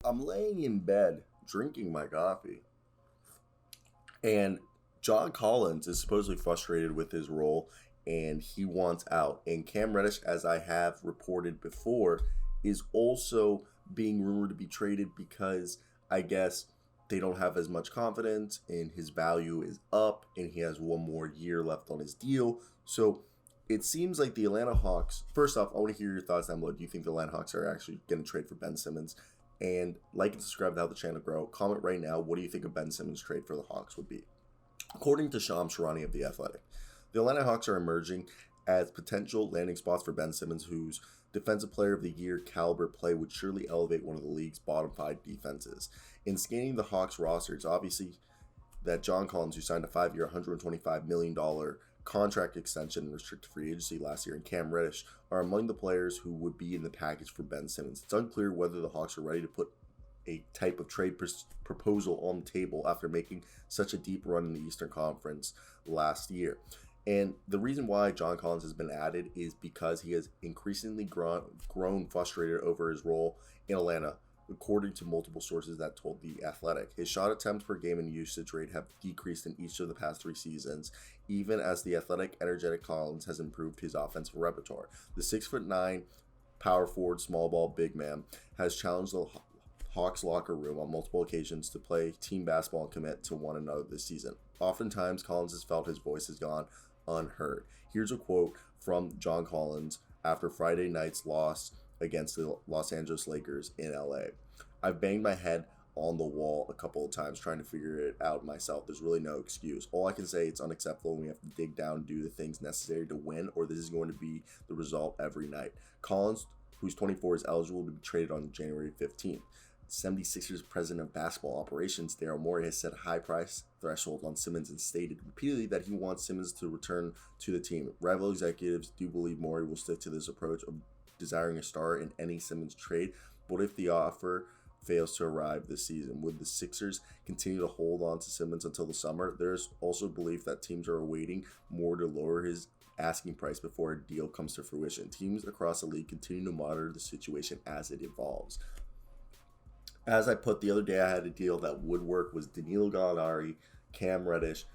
I'm laying in bed drinking my coffee, and John Collins is supposedly frustrated with his role and he wants out. And Cam Reddish, as I have reported before, is also being rumored to be traded because I guess they don't have as much confidence and his value is up and he has one more year left on his deal. So it seems like the Atlanta Hawks, first off, I want to hear your thoughts down below. Do you think the Atlanta Hawks are actually going to trade for Ben Simmons? And like and subscribe to help the channel grow. Comment right now, what do you think a Ben Simmons trade for the Hawks would be? According to Shams Charania of The Athletic, the Atlanta Hawks are emerging as potential landing spots for Ben Simmons, whose Defensive Player of the Year caliber play would surely elevate one of the league's bottom 5 defenses. In scanning the Hawks roster, it's obviously that John Collins, who signed a 5-year, $125 million contract extension in restricted free agency last year, and Cam Reddish are among the players who would be in the package for Ben Simmons. It's unclear whether the Hawks are ready to put a type of trade proposal on the table after making such a deep run in the Eastern Conference last year. And the reason why John Collins has been added is because he has increasingly grown frustrated over his role in Atlanta, according to multiple sources that told The Athletic. His shot attempts per game and usage rate have decreased in each of the past 3 seasons, even as the athletic, energetic Collins has improved his offensive repertoire. The 6'9" power forward, small ball, big man has challenged the Hawks locker room on multiple occasions to play team basketball and commit to one another this season. Oftentimes, Collins has felt his voice has gone unheard. Here's a quote from John Collins after Friday night's loss against the Los Angeles Lakers in LA. I've banged my head on the wall a couple of times trying to figure it out myself. There's really no excuse. All I can say, it's unacceptable and we have to dig down and do the things necessary to win, or this is going to be the result every night. Collins, who's 24, is eligible to be traded on January 15th. 76ers president of basketball operations, Daryl Morey, has set a high price threshold on Simmons and stated repeatedly that he wants Simmons to return to the team. Rival executives do believe Morey will stick to this approach of desiring a star in any Simmons trade. What if the offer fails to arrive this season? Would the Sixers continue to hold on to Simmons until the summer? There's also belief that teams are awaiting more to lower his asking price before a deal comes to fruition. Teams across the league continue to monitor the situation as it evolves. As I put the other day, I had a deal that would work was Danilo Gallinari, Cam Reddish,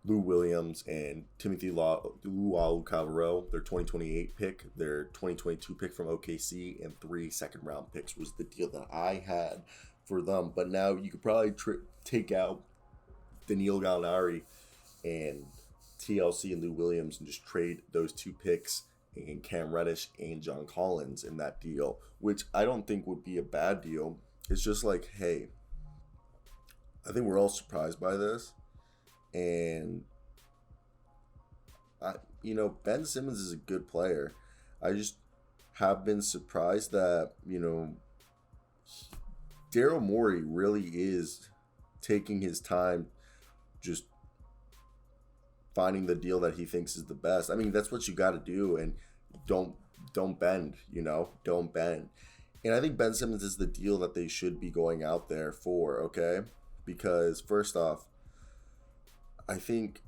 Lou Williams, and Timothy Luwawu-Cabarrot, their 2028 pick, their 2022 pick from OKC, and 3 second-round picks was the deal that I had for them. But now you could probably take out Danilo Gallinari and TLC and Lou Williams and just trade those 2 picks and Cam Reddish and John Collins in that deal, which I don't think would be a bad deal. It's just like, hey, I think we're all surprised by this. And, Ben Simmons is a good player. I just have been surprised that, Daryl Morey really is taking his time just finding the deal that he thinks is the best. I mean, that's what you got to do, and don't bend, don't bend. And I think Ben Simmons is the deal that they should be going out there for, okay? Because first off, I think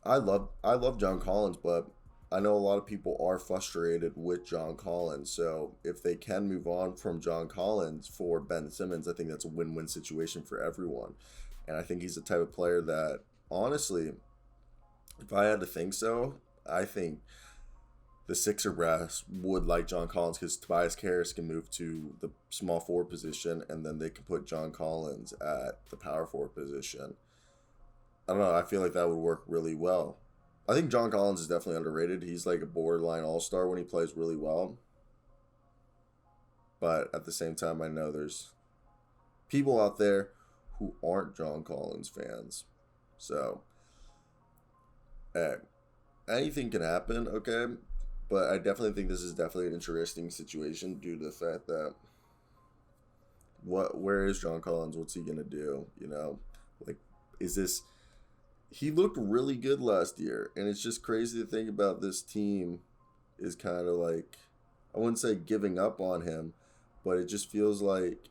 I love John Collins, but I know a lot of people are frustrated with John Collins. So if they can move on from John Collins for Ben Simmons, I think that's a win-win situation for everyone. And I think he's the type of player that, honestly, if I had to think so, I think the Sixer brass would like John Collins because Tobias Harris can move to the small forward position and then they can put John Collins at the power forward position. I don't know. I feel like that would work really well. I think John Collins is definitely underrated. He's like a borderline all-star when he plays really well. But at the same time, I know there's people out there who aren't John Collins fans. So, anything can happen, okay? But I definitely think this is definitely an interesting situation due to the fact that where is John Collins? What's he going to do? Is this... He looked really good last year, and it's just crazy to think about this team is kind of like, I wouldn't say giving up on him, but it just feels like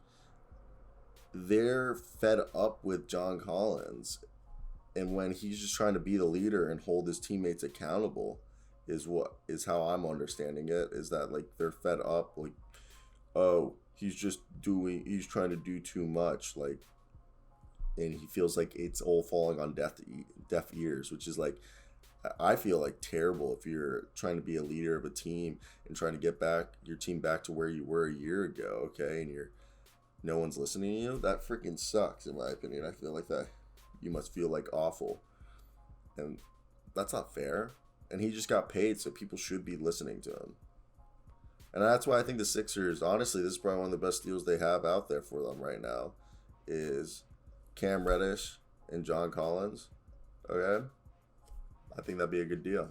they're fed up with John Collins. And when he's just trying to be the leader and hold his teammates accountable is how I'm understanding it, is that like they're fed up, like, oh, he's trying to do too much, like, and he feels like it's all falling on deaf ears, which is like, I feel like terrible if you're trying to be a leader of a team and trying to get your team back to where you were a year ago, okay, and no one's listening to you. That freaking sucks, in my opinion. I feel like that you must feel like awful, and that's not fair. And he just got paid, so people should be listening to him. And that's why I think the Sixers, honestly, this is probably one of the best deals they have out there for them right now, is Cam Reddish and John Collins. Okay? I think that'd be a good deal.